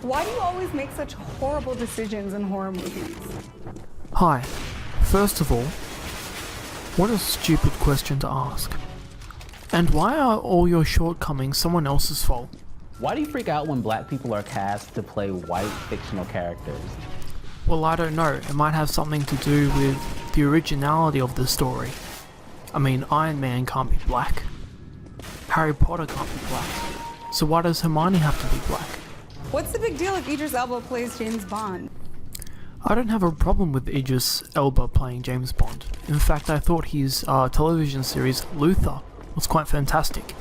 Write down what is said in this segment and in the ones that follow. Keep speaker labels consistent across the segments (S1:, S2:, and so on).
S1: Why do you always make such horrible decisions in horror movies?
S2: Hi. First of all, what a stupid question to ask. And why are all your shortcomings someone else's fault?
S3: Why do you freak out when black people are cast to play white fictional characters?
S2: Well, I don't know. It might have something to do with the originality of the story. I mean, Iron Man can't be black. Harry Potter can't be black. So why does Hermione have to be black?
S1: What's the big deal if Idris Elba plays James Bond?
S2: I don't have a problem with Idris Elba playing James Bond. In fact, I thought his television series, Luther, was quite fantastic.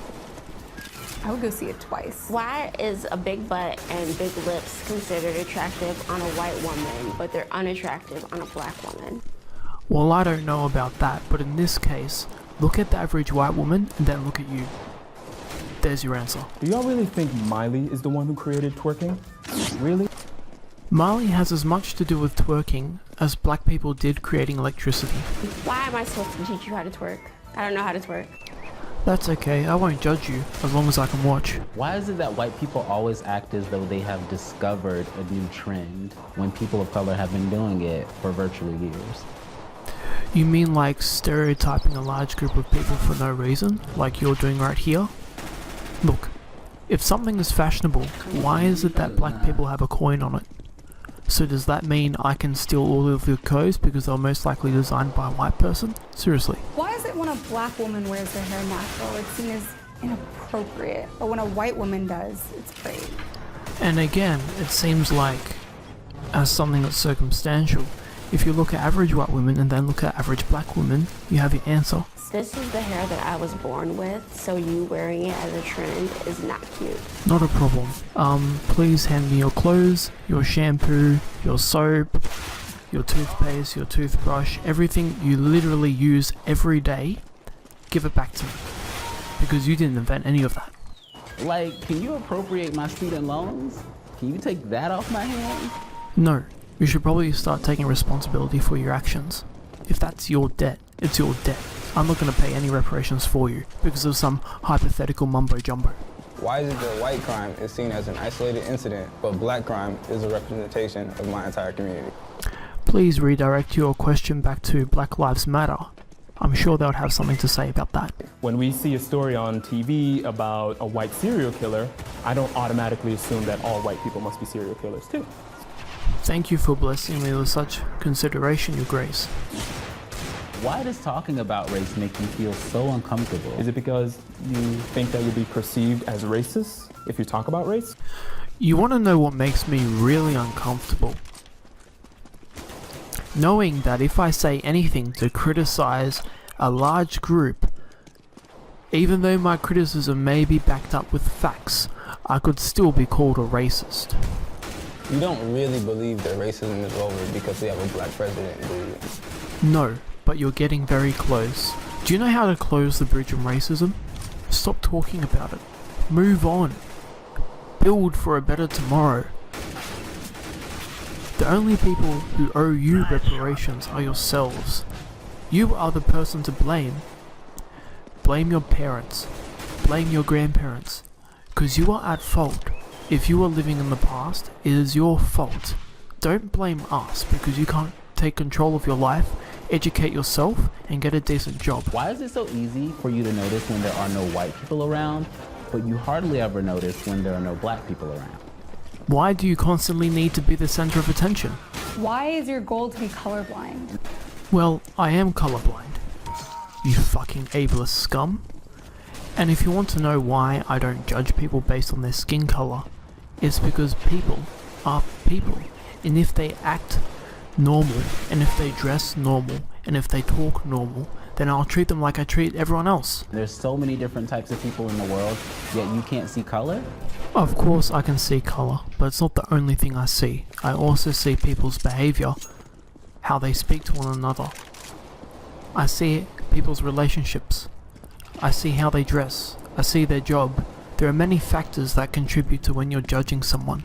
S1: I would go see it twice.
S4: Why is a big butt and big lips considered attractive on a white woman, but they're unattractive on a black woman?
S2: Well, I don't know about that, but in this case, look at the average white woman and then look at you. There's your answer.
S5: Do y'all really think Miley is the one who created twerking? Really?
S2: Miley has as much to do with twerking as black people did creating electricity.
S4: Why am I supposed to teach you how to twerk? I don't know how to twerk.
S2: That's okay, I won't judge you, as long as I can watch.
S3: Why is it that white people always act as though they have discovered a new trend when people of color have been doing it for virtually years?
S2: You mean like stereotyping a large group of people for no reason, like you're doing right here? Look, if something is fashionable, why is it that black people have a coin on it? So does that mean I can steal all of your clothes because they're most likely designed by a white person? Seriously.
S1: Why is it when a black woman wears her hair natural, it's seen as inappropriate, but when a white woman does, it's great?
S2: And again, it seems like, as something that's circumstantial, if you look at average white women and then look at average black women, you have your answer.
S4: This is the hair that I was born with, so you wearing it as a trend is not cute.
S2: Not a problem. Please hand me your clothes, your shampoo, your soap, your toothpaste, your toothbrush, everything you literally use every day. Give it back to me. Because you didn't invent any of that.
S3: Like, can you appropriate my student loans? Can you take that off my hands?
S2: No. You should probably start taking responsibility for your actions. If that's your debt, it's your debt. I'm not going to pay any reparations for you because of some hypothetical mumbo jumbo.
S6: Why is it that white crime is seen as an isolated incident, but black crime is a representation of my entire community?
S2: Please redirect your question back to Black Lives Matter. I'm sure they would have something to say about that.
S5: When we see a story on TV about a white serial killer, I don't automatically assume that all white people must be serial killers too.
S2: Thank you for blessing me with such consideration, Your Grace.
S3: Why does talking about race make you feel so uncomfortable?
S5: Is it because you think that you'll be perceived as racist if you talk about race?
S2: You want to know what makes me really uncomfortable? Knowing that if I say anything to criticize a large group, even though my criticism may be backed up with facts, I could still be called a racist.
S6: You don't really believe that racism is over because we have a black president, do you?
S2: No, but you're getting very close. Do you know how to close the bridge on racism? Stop talking about it. Move on. Build for a better tomorrow. The only people who owe you reparations are yourselves. You are the person to blame. Blame your parents. Blame your grandparents. Because you are at fault. If you are living in the past, it is your fault. Don't blame us because you can't take control of your life, educate yourself, and get a decent job.
S3: Why is it so easy for you to notice when there are no white people around, but you hardly ever notice when there are no black people around?
S2: Why do you constantly need to be the center of attention?
S1: Why is your goal to be colorblind?
S2: Well, I am colorblind. You fucking ableist scum. And if you want to know why I don't judge people based on their skin color, it's because people are people. And if they act normal, and if they dress normal, and if they talk normal, then I'll treat them like I treat everyone else.
S3: There's so many different types of people in the world, yet you can't see color?
S2: Of course I can see color, but it's not the only thing I see. I also see people's behavior, how they speak to one another. I see people's relationships. I see how they dress. I see their job. There are many factors that contribute to when you're judging someone.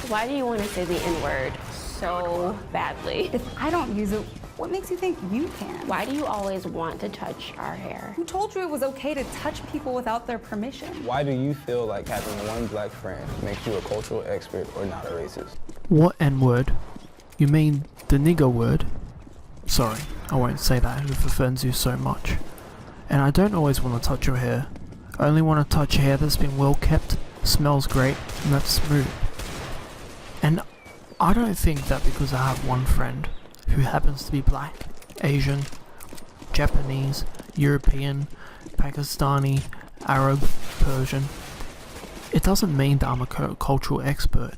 S4: Why do you want to say the N-word so badly?
S1: If I don't use it, What makes you think you can?
S4: Why do you always want to touch our hair?
S1: Who told you it was okay to touch people without their permission?
S6: Why do you feel like having one black friend makes you a cultural expert or not a racist?
S2: What N-word? You mean the nigger word? Sorry, I won't say that if it offends you so much. And I don't always want to touch your hair. I only want to touch hair that's been well kept, smells great, and that's smooth. And I don't think that because I have one friend who happens to be black, Asian, Japanese, European, Pakistani, Arab, Persian, it doesn't mean that I'm a cultural expert.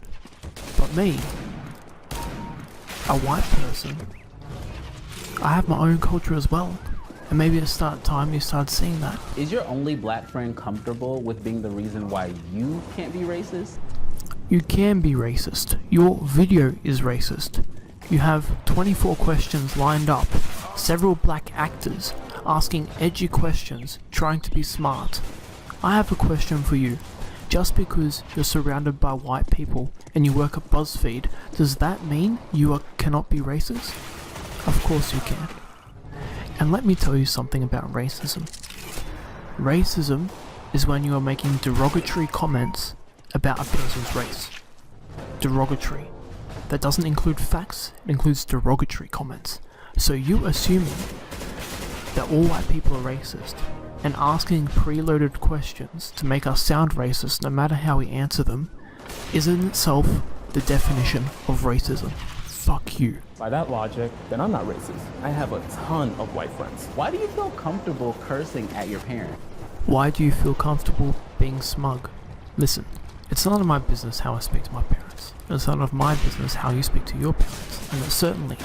S2: But me, a white person, I have my own culture as well. And maybe it's time you start seeing that.
S3: Is your only black friend comfortable with being the reason why you can't be racist?
S2: You can be racist. Your video is racist. You have 24 questions lined up, several black actors asking edgy questions, trying to be smart. I have a question for you. Just because you're surrounded by white people and you work at BuzzFeed, does that mean you cannot be racist? Of course you can. And let me tell you something about racism. Racism is when you are making derogatory comments about a person's race. Derogatory. That doesn't include facts, it includes derogatory comments. So you assuming that all white people are racist and asking preloaded questions to make us sound racist no matter how we answer them is in itself the definition of racism. Fuck you.
S5: By that logic, then I'm not racist. I have a ton of white friends.
S3: Why do you feel comfortable cursing at your parents?
S2: Why do you feel comfortable being smug? Listen, it's none of my business how I speak to my parents. It's none of my business how you speak to your parents. And it's certainly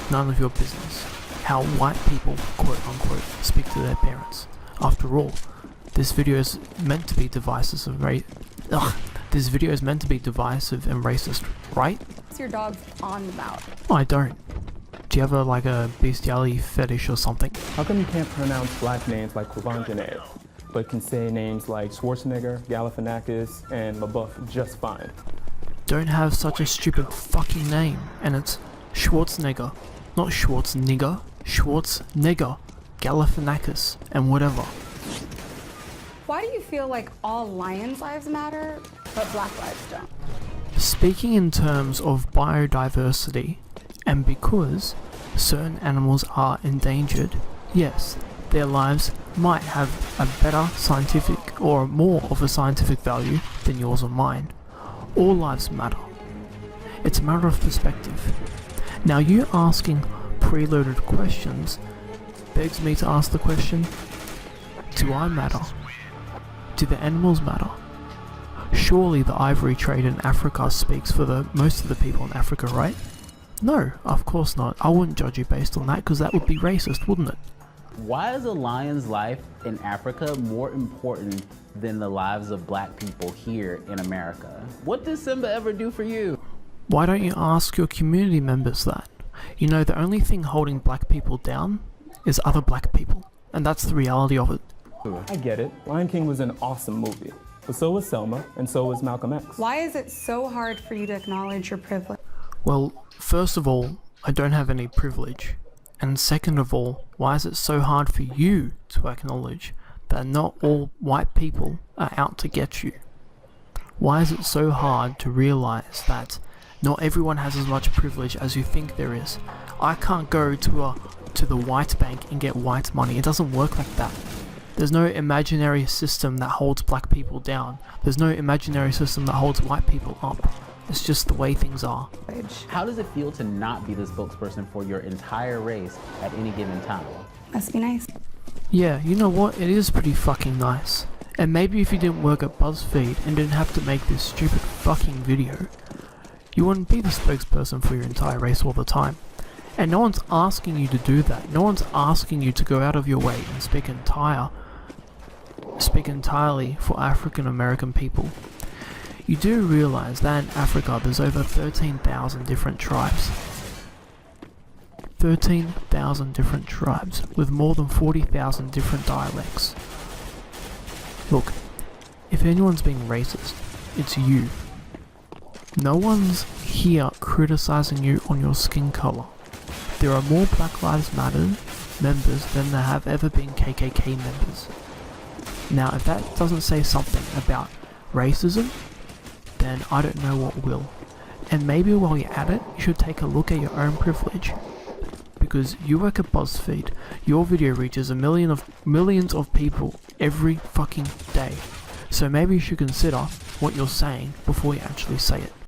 S2: none of your business how white people, quote unquote, speak to their parents. After all, this video is meant to be divisive and this video is meant to be divisive and racist, right?
S1: What's your dog on about?
S2: I don't. Do you have a bestiality fetish or something?
S5: How come you can't pronounce black names like Kuvanjanev, but can say names like Schwarzenegger, Galifianakis, and LaBeouf just fine?
S2: Don't have such a stupid fucking name, and it's Schwarzenegger, not Schwarzenegger, Schwarzenegger, Galifianakis, and whatever.
S1: Why do you feel like all lions' lives matter, but black lives don't?
S2: Speaking in terms of biodiversity, and because certain animals are endangered, yes, their lives might have a better scientific or more of a scientific value than yours or mine. All lives matter. It's a matter of perspective. Now you asking preloaded questions begs me to ask the question, do I matter? Do the animals matter? Surely the ivory trade in Africa speaks for most of the people in Africa, right? No, of course not. I wouldn't judge you based on that because that would be racist, wouldn't it?
S3: Why is a lion's life in Africa more important than the lives of black people here in America? What does Simba ever do for you?
S2: Why don't you ask your community members that? You know, the only thing holding black people down is other black people, and that's the reality of it.
S5: I get it. Lion King was an awesome movie. But so was Selma, and so was Malcolm X.
S1: Why is it so hard for you to acknowledge your privilege?
S2: Well, first of all, I don't have any privilege. And second of all, why is it so hard for you to acknowledge that not all white people are out to get you? Why is it so hard to realize that not everyone has as much privilege as you think there is? I can't go to the white bank and get white money. It doesn't work like that. There's no imaginary system that holds black people down. There's no imaginary system that holds white people up. It's just the way things are.
S3: How does it feel to not be the spokesperson for your entire race at any given time?
S1: Must be nice.
S2: Yeah, you know what? It is pretty fucking nice. And maybe if you didn't work at BuzzFeed and didn't have to make this stupid fucking video, you wouldn't be the spokesperson for your entire race all the time. And no one's asking you to do that. No one's asking you to go out of your way and speak entirely for African American people. You do realize that in Africa there's over 13,000 different tribes. 13,000 different tribes with more than 40,000 different dialects. Look, if anyone's being racist, it's you. No one's here criticizing you on your skin color. There are more Black Lives Matter members than there have ever been KKK members. Now, if that doesn't say something about racism, then I don't know what will. And maybe while you're at it, you should take a look at your own privilege. Because you work at BuzzFeed, your video reaches millions of people every fucking day. So maybe you should consider what you're saying before you actually say it.